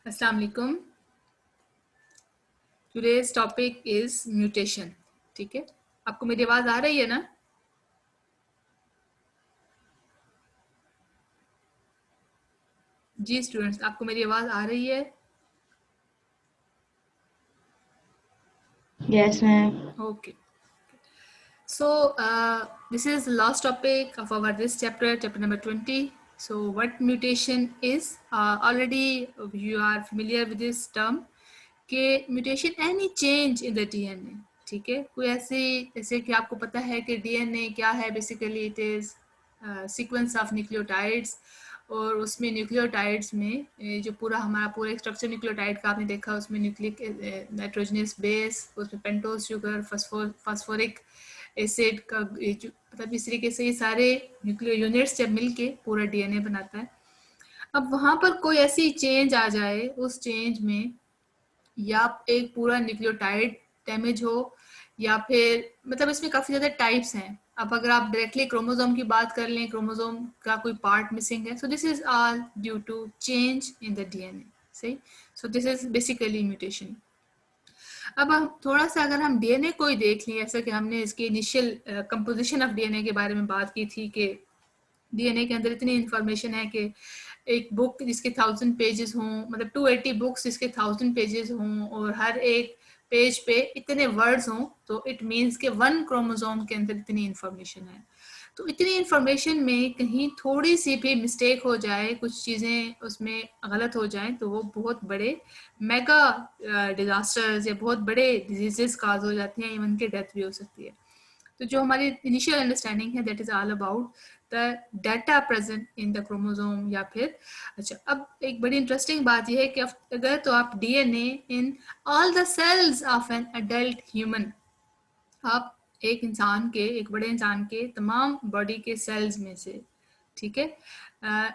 अस्सलाम वालेकुम। Today's topic is mutation. ठीक है, आपको मेरी आवाज आ रही है ना? जी स्टूडेंट्स, आपको मेरी आवाज आ रही है? Yes, ma'am. Okay, so this is the last topic of our this chapter number 20. So what mutation is? Already you are familiar with this term कि mutation any change in the DNA. ठीक है, कोई ऐसी, जैसे कि आपको पता है कि डीएनए क्या है, basically it is sequence of nucleotides, और उसमें न्यूक्लियोटाइड्स में जो पूरा स्ट्रक्चर न्यूक्लियोटाइड का आपने देखा, उसमें न्यूक्लिक नाइट्रोजनस बेस, उसमें पेंटोज शुगर, फास्फोरिक एसिड का मतलब इस तरीके से ये सारे न्यूक्लियो यूनिट्स जब मिलके पूरा डीएनए बनाता है। अब वहां पर कोई ऐसी चेंज आ जाए, उस चेंज में या एक पूरा न्यूक्लियोटाइड डैमेज हो, या फिर मतलब इसमें काफी ज्यादा टाइप्स हैं। अब अगर आप डायरेक्टली क्रोमोसोम की बात कर लें, क्रोमोसोम का कोई पार्ट मिसिंग है, so this is all due to change in the DNA. सही, so this is basically mutation. अब हम थोड़ा सा अगर हम डीएनए को ही देख लें, ऐसा कि हमने इसकी इनिशियल कंपोजिशन ऑफ डीएनए के बारे में बात की थी कि डीएनए के अंदर इतनी इंफॉर्मेशन है कि एक बुक जिसके 1000 पेजेस हों, मतलब 280 बुक्स जिसके 1000 पेजेस हों, और हर एक पेज पे इतने वर्ड्स हों, तो इट मीन्स के वन क्रोमोसोम के अंदर इतनी इंफॉर्मेशन है। तो इतनी इंफॉर्मेशन में कहीं थोड़ी सी भी मिस्टेक हो जाए, कुछ चीज़ें उसमें गलत हो जाएं, तो वो बहुत बड़े मेगा डिजास्टर्स या बहुत बड़े डिजीजेस काज हो जाती हैं, इवन की डेथ भी हो सकती है। तो जो हमारी इनिशियल अंडरस्टैंडिंग है, that is all about the data present in the chromosome. या फिर अच्छा, अब एक बड़ी इंटरेस्टिंग बात यह है कि अगर तो आप DNA in all the cells of an adult human, आप एक बड़े इंसान के तमाम बॉडी के सेल्स में से, ठीक है,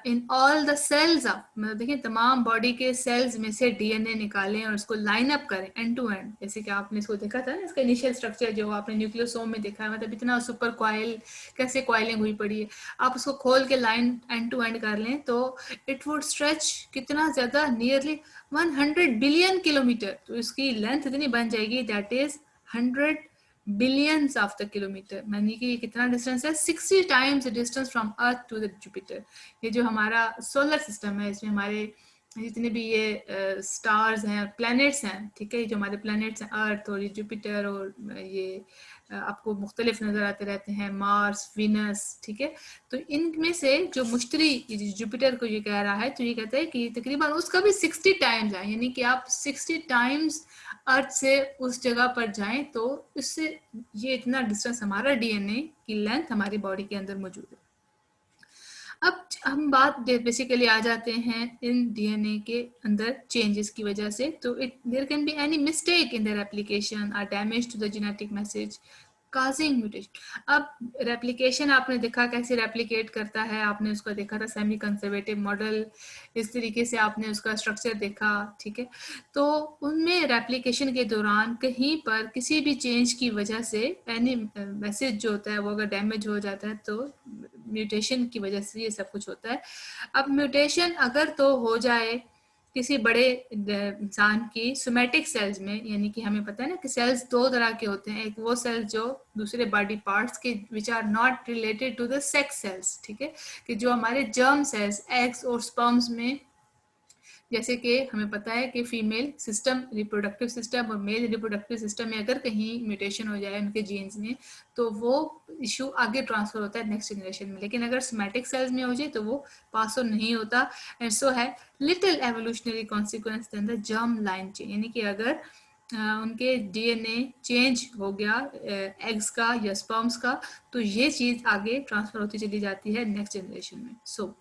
in all the cells of, मतलब देखिए तमाम बॉडी के सेल्स में से डीएनए निकालें और उसको लाइन अप करें एंड टू एंड, जैसे कि आपने इसको देखा था ना, इसका इनिशियल स्ट्रक्चर जो आपने न्यूक्लियोसोम में देखा है, मतलब इतना सुपर कॉइल, कैसे कॉइलिंग हुई पड़ी है, आप उसको खोल के लाइन एंड टू एंड कर लें तो इट वुड स्ट्रेच कितना ज्यादा, नियरली 100 बिलियन किलोमीटर। तो इसकी लेंथ इतनी बन जाएगी, that is 100 billions of the kilometre, यानी कि ये कितना डिस्टेंस है, 60 times distance from earth to the Jupiter. ये जो हमारा सोलर सिस्टम है, इसमें हमारे जितने भी ये स्टार्स हैं, प्लैनेट्स हैं, ठीक है, जो हमारे प्लैनेट्स हैं, अर्थ और ये जुपिटर, और ये आपको मुख्तलिफ नजर आते रहते हैं, मार्स, वीनस, ठीक है। तो इनमें से जो मुश्तरी जुपिटर को ये कह रहा है, तो ये कहता है कि तकरीबन उसका भी 60 टाइम्स है, यानी कि आप 60 टाइम्स अर्थ से उस जगह पर जाएं, तो इससे ये इतना डिस्टेंस हमारा डीएनए की लेंथ हमारी बॉडी के अंदर मौजूद है। अब हम बात बेसिकली आ जाते हैं इन डीएनए के अंदर चेंजेस की वजह से, तो it there can be any mistake in their application और damage to the genetic message causing mutation. अब रेप्लिकेशन आपने देखा कैसे रेप्लिकेट करता है, आपने उसका देखा था सेमी कंजर्वेटिव मॉडल, इस तरीके से आपने उसका स्ट्रक्चर देखा, ठीक है। तो उनमें रेप्लिकेशन के दौरान कहीं पर किसी भी चेंज की वजह से एनी मैसेज जो होता है वो अगर डैमेज हो जाता है, तो म्यूटेशन की वजह से ये सब कुछ होता है। अब म्यूटेशन अगर तो हो जाए किसी बड़े इंसान की सोमैटिक सेल्स में, यानी कि हमें पता है ना कि सेल्स दो तरह के होते हैं, एक वो सेल्स जो दूसरे बॉडी पार्ट्स के which are not related to the sex cells, ठीक है, कि जो हमारे जर्म सेल्स, एग्स और स्पर्म्स में, जैसे कि हमें पता है कि फीमेल सिस्टम, रिप्रोडक्टिव सिस्टम और मेल रिप्रोडक्टिव सिस्टम में अगर कहीं म्यूटेशन हो जाए उनके जीन्स में, तो वो इशू आगे ट्रांसफर होता है नेक्स्ट जनरेशन में। लेकिन अगर सोमैटिक सेल्स में हो जाए तो वो पास ऑन नहीं होता, एंड सो है little evolutionary consequence than the germ line change, यानी कि अगर उनके डीएनए चेंज हो गया एग्स का या स्पर्म्स का, तो ये चीज आगे ट्रांसफर होती चली जाती है नेक्स्ट जनरेशन में। So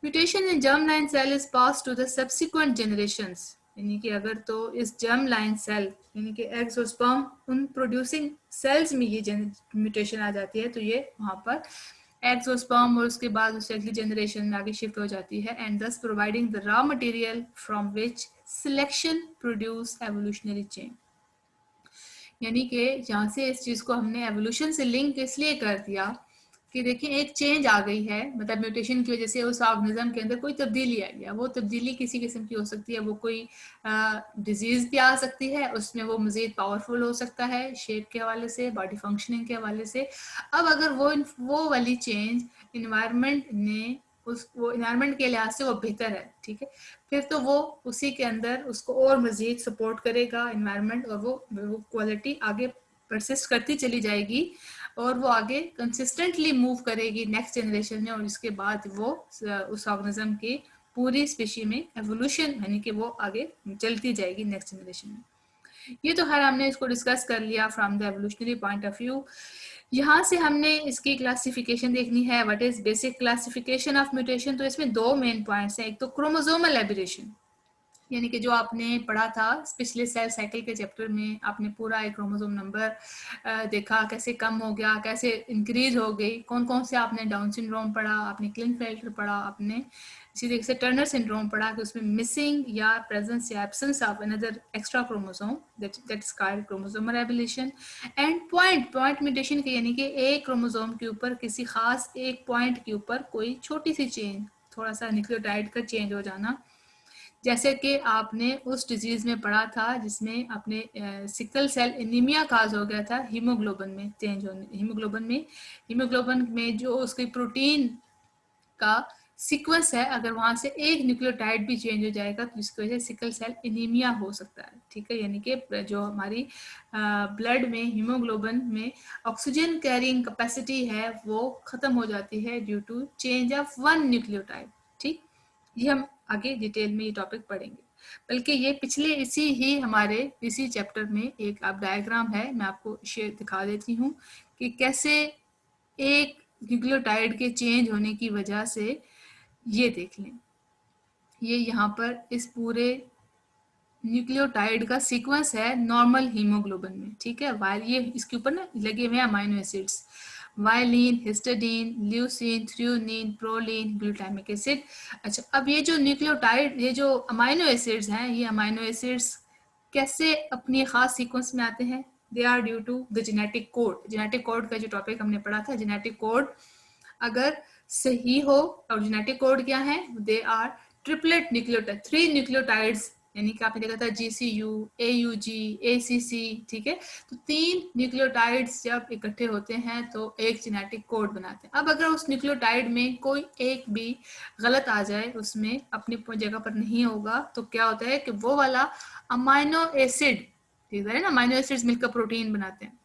mutation in germ line cell is pass to the subsequent generations, यानी कि अगर तो इस जर्म लाइन सेल, यानी कि एग्स और स्पर्म, उन प्रोड्यूसिंग सेल्स में ये म्यूटेशन आ जाती है, तो ये वहां पर एग्स और स्पर्म और उसके बाद उससे अगली जनरेशन में आगे शिफ्ट हो जाती है, एंड दस providing the raw material from which selection produce evolutionary change. यानी कि जहाँ से इस चीज को हमने एवोल्यूशन से लिंक इसलिए कर दिया कि देखिए एक चेंज आ गई है, मतलब म्यूटेशन की वजह से उस ऑर्गेनिज्म के अंदर कोई तब्दीली आ गया। वो तब्दीली किसी किस्म की हो सकती है, वो कोई डिजीज भी आ सकती है, उसमें वो मज़ीद पावरफुल हो सकता है शेप के हवाले से, बॉडी फंक्शनिंग के हवाले से। अब अगर वो वाली चेंज इन्वायरमेंट ने वो इन्वायरमेंट के लिहाज से वो बेहतर है, ठीक है, फिर तो वो उसी के अंदर उसको और मज़ीद सपोर्ट करेगा इन्वायरमेंट, और वो क्वालिटी आगे परसिस्ट करती चली जाएगी और वो आगे कंसिस्टेंटली मूव करेगी नेक्स्ट जनरेशन में, और इसके बाद वो उस ऑर्गेनिज्म की पूरी स्पीशी में एवोल्यूशन यानी कि वो आगे चलती जाएगी नेक्स्ट जनरेशन में। ये तो खैर हमने इसको डिस्कस कर लिया from the evolutionary point of view. यहाँ से हमने इसकी क्लासिफिकेशन देखनी है, what is basic classification of mutation. तो इसमें दो मेन पॉइंट्स हैं। एक तो क्रोमोसोमल एबरेशन, यानी कि जो आपने पढ़ा था पिछले सेल साइकिल के चैप्टर में, आपने पूरा एक क्रोमोसोम नंबर देखा कैसे कम हो गया, कैसे इंक्रीज हो गई, कौन कौन से आपने डाउन सिंड्रोम पढ़ा, आपने क्लिनफेल्टर पढ़ा, आपने इसी तरीके से टर्नर सिंड्रोम पढ़ा कि उसमें मिसिंग या प्रेजेंस या absence of another extra chromosome, that is called chromosomal ablation. And point mutation के, यानी कि एक क्रोमोसोम के ऊपर किसी खास एक पॉइंट के ऊपर कोई छोटी सी चेंज, थोड़ा सा न्यूक्लियोटाइड का चेंज हो जाना, जैसे कि आपने उस डिजीज में पढ़ा था जिसमें अपने सिकल सेल एनीमिया काज हो गया था, हीमोग्लोबिन में चेंज होने, हीमोग्लोबिन में जो उसकी प्रोटीन का सीक्वेंस है, अगर वहां से एक न्यूक्लियोटाइड भी चेंज हो जाएगा तो जिसकी वजह से सिकल सेल एनीमिया हो सकता है, ठीक है। यानी कि जो हमारी ब्लड में हीमोग्लोबिन में ऑक्सीजन कैरिंग कैपेसिटी है वो खत्म हो जाती है due to change of one nucleotide, ठीक। ये हम आगे डिटेल में ये टॉपिक पढ़ेंगे, बल्कि ये पिछले इसी चैप्टर में एक आप डायग्राम है, मैं आपको शेयर दिखा देती हूँ कि कैसे एक न्यूक्लियोटाइड के चेंज होने की वजह से, ये देख लें, ये यहाँ पर इस पूरे न्यूक्लियोटाइड का सीक्वेंस है नॉर्मल हीमोग्लोबिन में, ठीक है। वाइल ये इसके ऊपर ना लगे हुए हैं amino acids, violin, histidine, leucine, threonine, proline, glutamic acid. अच्छा, अब ये जो न्यूक्लियोटाइड, ये जो अमाइनो एसिड्स हैं, ये अमाइनो एसिड्स कैसे अपनी खास सीक्वेंस में आते हैं? They are due to the genetic code. Genetic code का जो टॉपिक हमने पढ़ा था, जेनेटिक कोड अगर सही हो, और जेनेटिक कोड क्या है? They are triplet nucleotide, 3 nucleotides, यानी कि आपने देखा था GCU, AUG, ACC, ठीक है। तो 3 न्यूक्लियोटाइड्स जब इकट्ठे होते हैं तो एक जेनेटिक कोड बनाते हैं। अब अगर उस न्यूक्लियोटाइड में कोई एक भी गलत आ जाए, उसमें अपनी जगह पर नहीं होगा, तो क्या होता है कि वो वाला अमाइनो एसिड, ठीक है ना, अमाइनो एसिड्स मिलकर प्रोटीन बनाते हैं,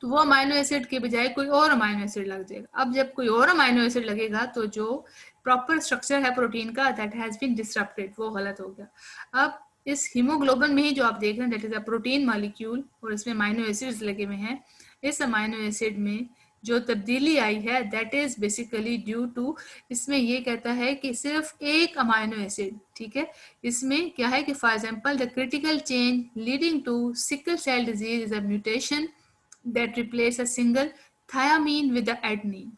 तो वो अमाइनो एसिड के बजाय कोई और अमाइनो एसिड लग जाएगा। अब जब कोई और अमाइनो एसिड लगेगा तो जो प्रॉपर स्ट्रक्चर है प्रोटीन का, दैट हैज बीन डिसरप्टेड, वो गलत हो गया। अब इस हीमोग्लोबिन में ही जो आप देख रहे हैं, that is a protein molecule, और इसमें अमाइनो एसिड्स लगे हुए हैं। इस अमाइनो एसिड में जो तब्दीली आई है, that is basically due to, इसमें ये कहता है कि सिर्फ एक अमाइनो एसिड, ठीक है, इसमें क्या है कि for example the critical change leading to sickle cell disease is a mutation that replace a single thiamine with the adenine,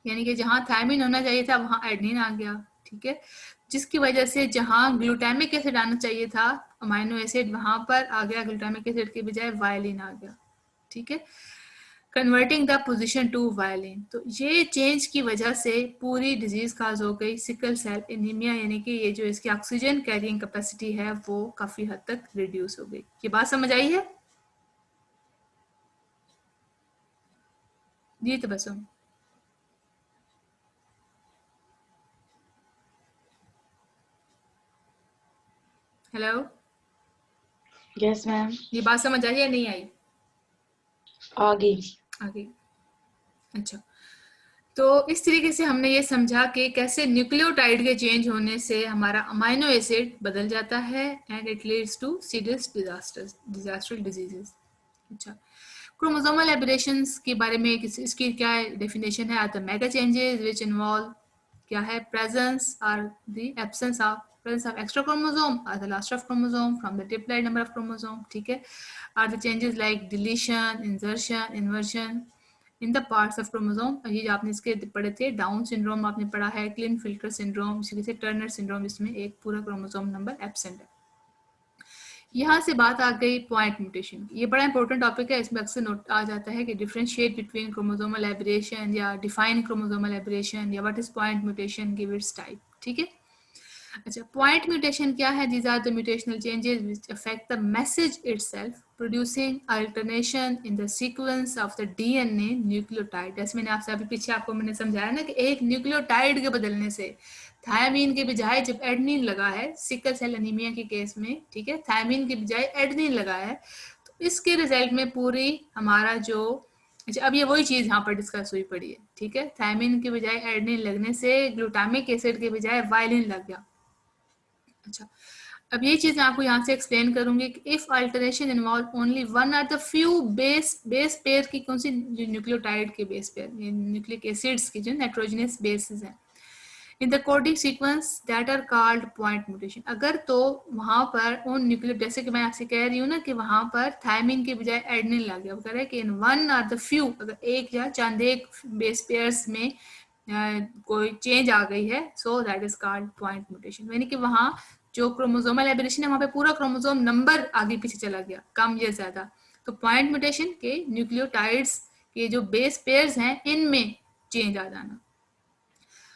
यानी कि जहां थायमिन होना चाहिए था वहां एडनिन आ गया, ठीक है, जिसकी वजह से जहां ग्लूटामिक एसिड आना चाहिए था अमाइनो एसिड, वहां पर आ गया ग्लूटामिक एसिड के बजाय वायलिन आ गया, ठीक है, converting the position to valine. तो ये चेंज की वजह से पूरी डिजीज काज हो गई सिकल सेल एनीमिया, यानी कि ये जो इसकी ऑक्सीजन कैरिंग कैपेसिटी है वो काफी हद तक रिड्यूस हो गई। ये बात समझ आई है? जी तो बस हेलो, यस मैम। ये बात समझ आई या नहीं आई? आ गई। अच्छा, तो इस तरीके से हमने ये समझा कि कैसे न्यूक्लियोटाइड के चेंज होने से हमारा अमाइनो एसिड बदल जाता है and it leads to serious disastrous diseases. अच्छा, क्रोमोसोमल एबरेशंस के बारे में इसकी क्या डेफिनेशन है? Are the mega changes which involve, क्या है, प्रेजेंस और the absence of extra chromosome or the loss of chromosome from the triplet number of chromosome, ठीक है, are the changes like deletion, insertion, inversion in the parts of chromosome. ये जो आपने इसके पढ़े थे, डाउन सिंड्रोम आपने पढ़ा है, क्लिनफिल्टर सिंड्रोम, इसी से टर्नर सिंड्रोम, इसमें एक पूरा क्रोमोसोम नंबर एब्सेंट है। यहाँ से बात आ गई पॉइंट म्यूटेशन की। ये बड़ा इंपॉर्टेंट टॉपिक है, इसमें अक्सर नोट आ जाता है कि डिफरेंशिएट बिटवीन क्रोमोसोमल एब्रेशन या डिफाइन क्रोमोसोमल एब्रेशन या what is point mutation, give its type. ठीक है, अच्छा, पॉइंट म्यूटेशन क्या है? These are the mutational changes which affect the message itself, producing alternation in the sequence of the DNA nucleotide. जैसे मैंने आपसे अभी पीछे आपको मैंने समझाया ना कि एक न्यूक्लियोटाइड के बदलने से थायमीन के बजाय जब एडेनिन लगा है, सिकल सेल एनीमिया के केस में, ठीक है, थायमीन के बजाय एडेनिन लगा है, तो इसके रिजल्ट में पूरी हमारा जो, अच्छा अब ये वही चीज यहाँ पर डिस्कस हुई पड़ी है, ठीक है, थायमीन के बजाय एडेनिन लगने से ग्लूटामिक एसिड के बजाय वायलिन लग गया। अच्छा, अब ये चीज मैं आपको यहाँ से एक्सप्लेन करूंगी कि if alteration involve only one or the few base pair की, कौन सी, जो न्यूक्लियोटाइड के बेस पेयर, न्यूक्लिक एसिड्स की जो नाइट्रोजनस बेसिस हैं, in the coding sequence that are called point mutation. अगर तो वहां पर उन न्यूक्लियो, जैसे कि मैं आपसे कह रही हूँ ना कि वहां पर थायमिन के बजाय एडेनिन लग गया, वो कह रहा है कि in one or the few, अगर एक या चंद एक बेस पेयर्स में कोई चेंज आ गई है, so that is called point mutation. यानी कि वहां जो क्रोमोसोमल एबरेशन है वहां पे पूरा क्रोमोसोम नंबर आगे पीछे चला गया, कम या ज्यादा, तो पॉइंट म्यूटेशन के न्यूक्लियोटाइड्स के जो बेस पेयर्स हैं इनमें चेंज आ जाना।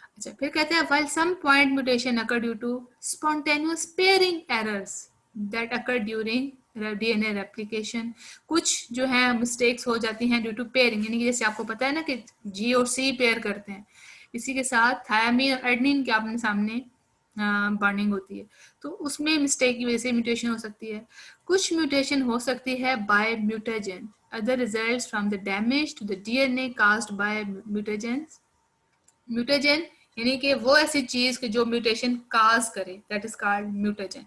अच्छा, फिर कहते हैं while some point mutation occur due to spontaneous pairing errors that occur during DNA replication, कुछ जो है मिस्टेक्स हो जाती हैं ड्यू टू पेयरिंग, यानी कि जैसे आपको पता है ना कि G और C पेयर करते हैं, इसी के साथ थायमीन और एडेनिन के आपने सामने बॉन्डिंग होती है, तो उसमें मिस्टेक की वजह से म्यूटेशन हो सकती है। कुछ म्यूटेशन हो सकती है by mutagen, other results from the damage to the DNA caused by mutagen. Mutagen यानी कि वो ऐसी चीज कि जो म्यूटेशन काज करे, दैट इज कॉल्ड म्यूटेजन।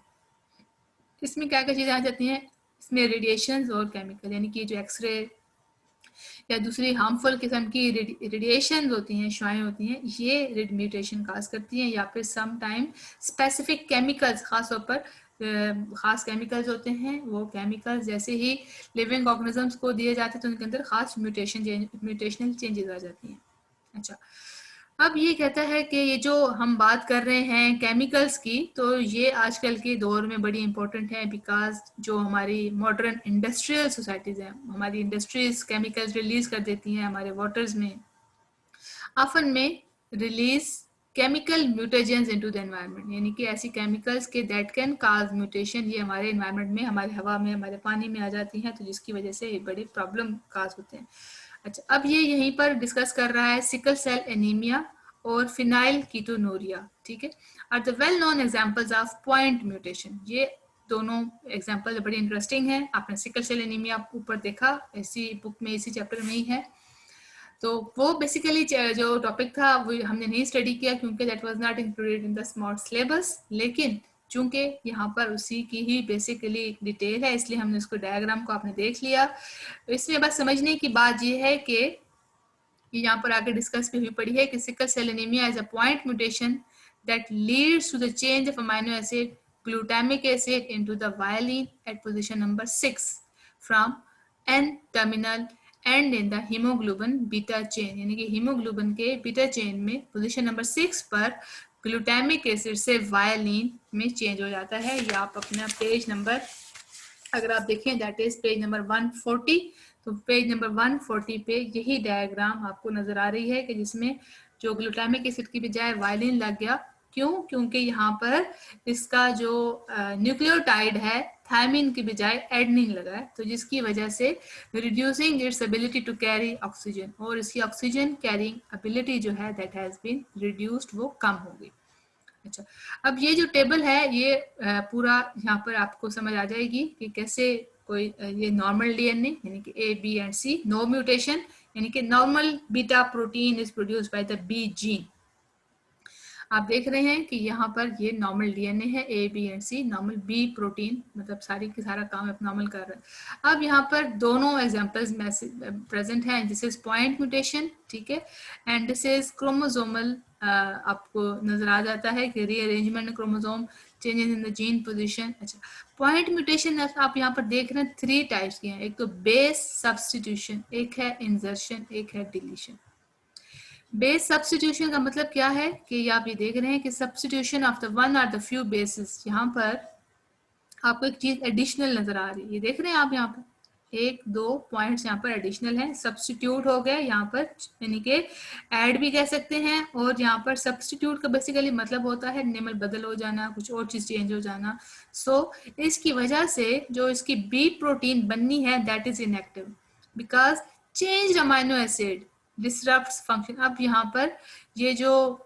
इसमें क्या क्या चीजें आ जाती हैं? इसमें रेडिएशन और केमिकल, यानी कि जो एक्सरे या दूसरी हार्मफुल किस्म की रेडिएशन होती हैं, शुआएं होती हैं, ये म्यूटेशन काज करती हैं, या फिर सम टाइम स्पेसिफिक केमिकल्स, खासतौर पर खास केमिकल्स होते हैं, वो केमिकल्स जैसे ही लिविंग ऑर्गेनिजम्स को दिए जाते हैं तो उनके अंदर खास म्यूटेशनल चेंजेस आ जाती हैं। अच्छा, अब ये कहता है कि ये जो हम बात कर रहे हैं केमिकल्स की, तो ये आजकल के दौर में बड़ी इंपॉर्टेंट है, बिकॉज जो हमारी मॉडर्न इंडस्ट्रियल सोसाइटीज़ हैं, हमारी इंडस्ट्रीज केमिकल्स रिलीज कर देती हैं हमारे वाटर्स में, ऑफन में release chemical mutagens into the environment, यानी कि ऐसी केमिकल्स के दैट कैन काज म्यूटेशन, ये हमारे एनवायरनमेंट में, हमारे हवा में, हमारे पानी में आ जाती हैं, तो जिसकी वजह से ये बड़े प्रॉब्लम काज होते हैं। अच्छा, अब ये यहीं पर डिस्कस कर रहा है सिकल सेल एनीमिया और फिनाइल कीटोनूरिया, ठीक है, are the well known examples of point mutation. ये दोनों एग्जांपल बड़ी इंटरेस्टिंग है। आपने सिकल सेल एनीमिया ऊपर देखा, इसी बुक में, इसी चैप्टर में ही है, तो वो बेसिकली जो टॉपिक था वो हमने नहीं स्टडी किया क्योंकि that was not included in the smart syllabus, लेकिन चूंकि यहाँ पर उसी की ही बेसिकली डिटेल है, इसलिए हमने उसको डायग्राम को आपने देख लिया। इसमें बस समझने की बात ये है कि यहाँ पर आगे डिस्कस भी हुई पड़ी है कि sickle cell anaemia is a point mutation that leads to the change of amino acid glutamic acid into the valine at position number 6 from N terminal and in the hemoglobin beta chain, यानी कि haemoglobin के beta chain में position number 6 पर glutamic acid से violin में change हो जाता है। ये आप अपना पेज नंबर, अगर आप देखें दैट इज पेज नंबर 140, तो पेज नंबर 140 पे यही डायग्राम आपको नजर आ रही है कि जिसमें जो ग्लूटामिक एसिड की बजाय वायलिन लग गया। क्यों? क्योंकि यहाँ पर इसका जो न्यूक्लियोटाइड है थायमिन की बजाय एडेनिन लगा है, तो जिसकी वजह से reducing its ability to carry oxygen, और इसकी ऑक्सीजन कैरिंग एबिलिटी जो है दैट हैज बीन रिड्यूस्ड, वो कम हो गई। अच्छा, अब ये जो टेबल है ये पूरा यहाँ पर आपको समझ आ जाएगी कि कैसे कोई ये नॉर्मल डीएनए यानी कि A B and C, no mutation, यानी कि normal beta protein is produced by the B gene. आप देख रहे हैं कि यहाँ पर ये नॉर्मल डीएनए है, A B and C, normal B protein, मतलब सारी की सारा काम नॉर्मल कर रहा है। अब यहाँ पर दोनों एग्जांपल्स प्रेजेंट हैं, दिस इज पॉइंट म्यूटेशन, ठीक है, एंड दिस इज क्रोमोसोमल, आपको नजर आ जाता है कि rearrangement chromosome, changes in the gene position. अच्छा, पॉइंट म्यूटेशन आप यहाँ पर देख रहे हैं 3 टाइप्स के हैं, एक तो बेस सब्सटीट्यूशन, एक है इंसर्शन, एक है डिलीशन। बेस सब्सटीट्यूशन का मतलब क्या है कि आप ये देख रहे हैं कि substitution of the one or the few bases, यहाँ पर आपको एक चीज एडिशनल नजर आ रही है, ये देख रहे हैं आप यहाँ पर एक दो पॉइंट्स यहाँ पर एडिशनल हैं, सब्स्टिट्यूट हो गए यहाँ पर, यानी कि ऐड भी कह सकते हैं। और यहाँ पर सब्स्टिट्यूट का बेसिकली मतलब होता है निमल बदल हो जाना, कुछ और चीज चेंज हो जाना। सो इसकी वजह से जो इसकी बी प्रोटीन बननी है that is inactive because change amino acid disrupt function. अब यहाँ पर ये जो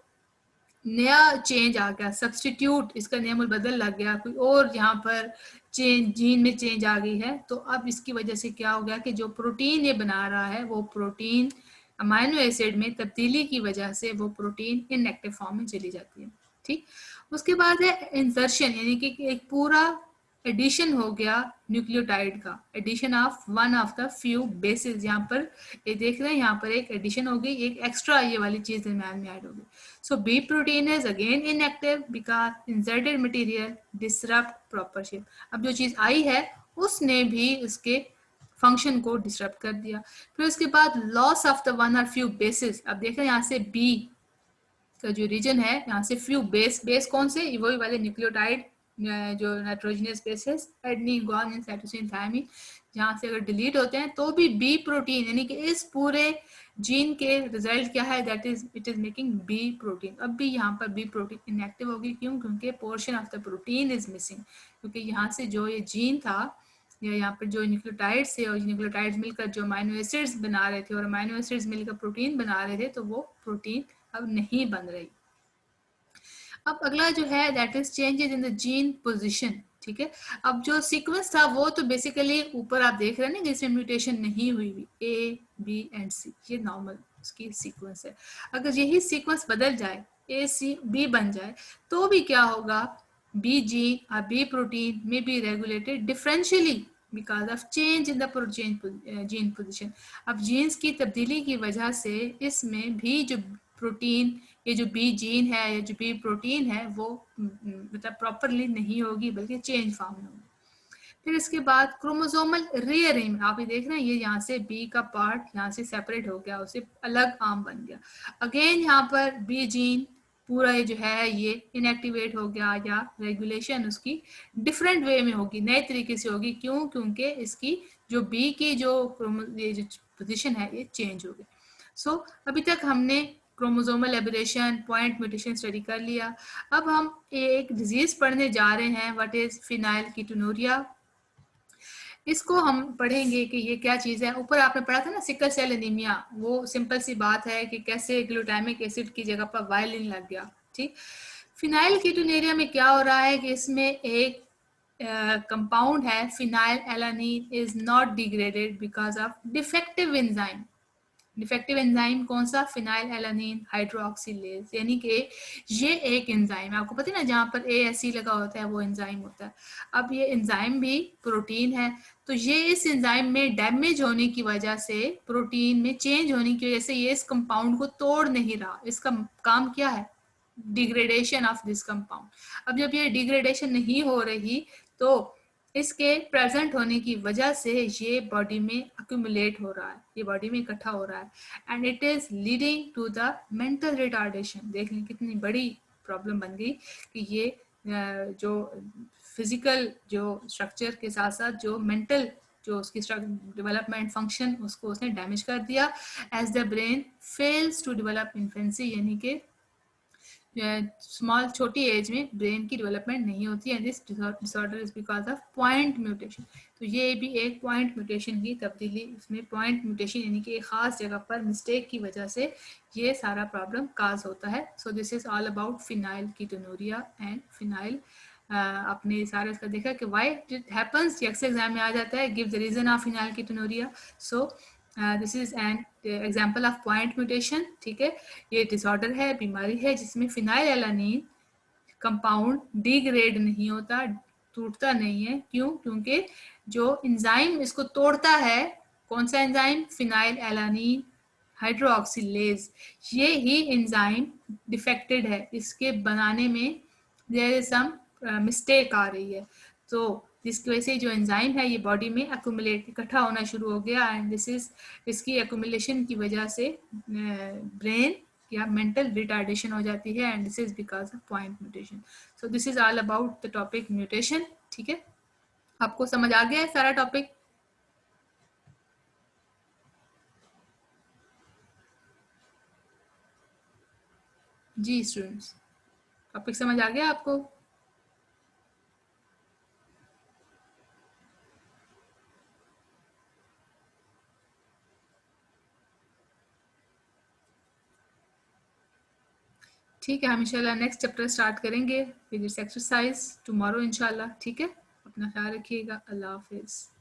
नया चेंज आ गया, सब्सटीट्यूट, इसका नियम बदल लग गया, कोई और यहाँ पर चेंज, जीन में चेंज आ गई है, तो अब इसकी वजह से क्या हो गया कि जो प्रोटीन ये बना रहा है वो प्रोटीन अमाइनो एसिड में तब्दीली की वजह से वो प्रोटीन इनएक्टिव फॉर्म में चली जाती है। ठीक, उसके बाद है इंसर्शन, यानी कि एक पूरा एडिशन हो गया न्यूक्लियोटाइड का, addition of one of the few bases. यहाँ पर ये देख रहे हैं, यहाँ पर एक एडिशन हो गई, एक एक्स्ट्रा ये वाली चीज दरम्यान में ऐड हो गई। So B protein is again inactive because inserted material disrupt proper shape. अब जो चीज आई है उसने भी उसके फंक्शन को डिसरप्ट कर दिया। फिर उसके बाद लॉस ऑफ द वन और फ्यू बेसिस। अब देखें यहाँ से बी का जो रीजन है, यहाँ से फ्यू बेस, बेस कौन से, वही वाले न्यूक्लियोटाइड जो nitrogenous bases adenine guanine cytosine thymine, जहाँ से अगर डिलीट होते हैं तो भी बी प्रोटीन, यानी कि इस पूरे जीन के रिजल्ट क्या है, that is it is making B protein. अब भी यहाँ पर बी प्रोटीन इनएक्टिव होगी, क्यों, क्योंकि portion of the protein is missing, क्योंकि यहाँ से जो ये जीन था या यहाँ पर जो न्यूक्लियोटाइड्स थे और न्यूक्लियोटाइड्स मिलकर जो अमाइनो एसिड्स बना रहे थे और अमाइनो एसिड्स मिलकर प्रोटीन बना रहे थे, तो वो प्रोटीन अब नहीं बन रही। अब अगला जो है that is changes in the gene position. ठीक है, अब जो सीक्वेंस था वो तो बेसिकली ऊपर आप देख रहे हैं ना, जिसमें म्यूटेशन नहीं हुई हुई, ए बी एंड सी, ये नॉर्मल उसकी सीक्वेंस है। अगर यही सीक्वेंस बदल जाए, ए सी बी बन जाए, तो भी क्या होगा, बी जीन और बी प्रोटीन में be regulated differentially because of change in the gene position. अब जीन्स की तब्दीली की वजह से इसमें भी जो प्रोटीन, ये जो बी जीन है या जो बी प्रोटीन है वो मतलब प्रॉपरली नहीं होगी, बल्कि चेंज फॉर्म में होगी। फिर इसके बाद क्रोमोसोमल रीअरेंजमेंट, आप ये देख रहे हैं, ये यहाँ से बी का पार्ट यहाँ से सेपरेट हो गया, उसे अलग आर्म बन गया। अगेन यहाँ पर बी जीन पूरा ये जो है ये इनएक्टिवेट हो गया, या रेगुलेशन उसकी डिफरेंट वे में होगी, नए तरीके से होगी, क्यों, क्योंकि इसकी जो बी की जो ये जो पोजिशन है ये चेंज हो गई। सो अभी तक हमने chromosomal aberration, point mutation study कर लिया। अब हम एक डिजीज पढ़ने जा रहे हैं, व्हाट इज फिनाइल कीटोनुरिया। इसको हम पढ़ेंगे कि ये क्या चीज़ है। ऊपर आपने पढ़ा था ना सिकल सेल एनीमिया, वो सिंपल सी बात है कि कैसे ग्लूटामिक एसिड की जगह पर वायलिन लग गया। ठीक, फिनाइल कीटोनुरिया में क्या हो रहा है कि इसमें एक कंपाउंड है phenyl alanine is not degraded because of defective enzyme. Defective enzyme कौन सा, फिनाइल एलानिन हाइड्रोक्सिलेज, यानी कि ये एक एंजाइम है, आपको पता है ना, जहाँ पर ASE लगा होता है वो एंजाइम होता है। अब ये एंजाइम भी प्रोटीन है, तो ये इस एंजाइम में डैमेज होने की वजह से, प्रोटीन में चेंज होने की वजह से ये इस कंपाउंड को तोड़ नहीं रहा। इसका काम क्या है, डिग्रेडेशन ऑफ दिस कंपाउंड। अब जब ये डिग्रेडेशन नहीं हो रही तो इसके प्रेजेंट होने की वजह से ये बॉडी में अक्यूमुलेट हो रहा है, ये बॉडी में इकट्ठा हो रहा है, and it is leading to the mental retardation. देख लें कितनी बड़ी प्रॉब्लम बन गई कि ये जो फिजिकल जो स्ट्रक्चर के साथ साथ जो मेंटल जो उसकी डेवलपमेंट फंक्शन, उसको उसने डैमेज कर दिया। As the brain fails to develop infancy, यानी कि स्मॉल छोटी एज में ब्रेन की डेवलपमेंट नहीं होती है। This disorder is because of point mutation. तो ये भी एक पॉइंट म्यूटेशन की तब्दीली, इसमें पॉइंट म्यूटेशन यानी कि एक खास जगह पर मिस्टेक की वजह से ये सारा प्रॉब्लम काज होता है। So this is all about phenylketonuria and phenyl. आपने सारा इसका देखा कि वाई इट हैपन्स, ये अक्सर एग्जाम में आ जाता है, give the reason of phenylketonuria. So this is an example of point mutation. ठीक है, ये डिसऑर्डर है, बीमारी है जिसमें फिनाइल एलानिन कंपाउंड डिग्रेड नहीं होता, टूटता नहीं है। क्यों, क्योंकि जो एंजाइम इसको तोड़ता है, कौन सा एंजाइम, फिनाइल एलानिन हाइड्रोक्सिलेज, ये ही एंजाइम डिफेक्टेड है, इसके बनाने में देयर इज सम मिस्टेक आ रही है, तो जिसकी वजह से जो एंजाइम है ये बॉडी में अक्यूमुलेट, इकट्ठा होना शुरू हो गया, एंड दिस इज, इसकी एक्यूमुलेशन की वजह से ब्रेन या मेंटल रिटार्डेशन हो जाती है, and this is because of point mutation. So this is all about the topic mutation. ठीक है, आपको समझ आ गया है सारा टॉपिक? जी स्टूडेंट्स, टॉपिक समझ आ गया आपको? ठीक है, हम इंशाल्लाह नेक्स्ट चैप्टर स्टार्ट करेंगे विद दिस एक्सरसाइज टुमारो इंशाल्लाह। ठीक है, अपना ख्याल रखिएगा। अल्लाह हाफिज़।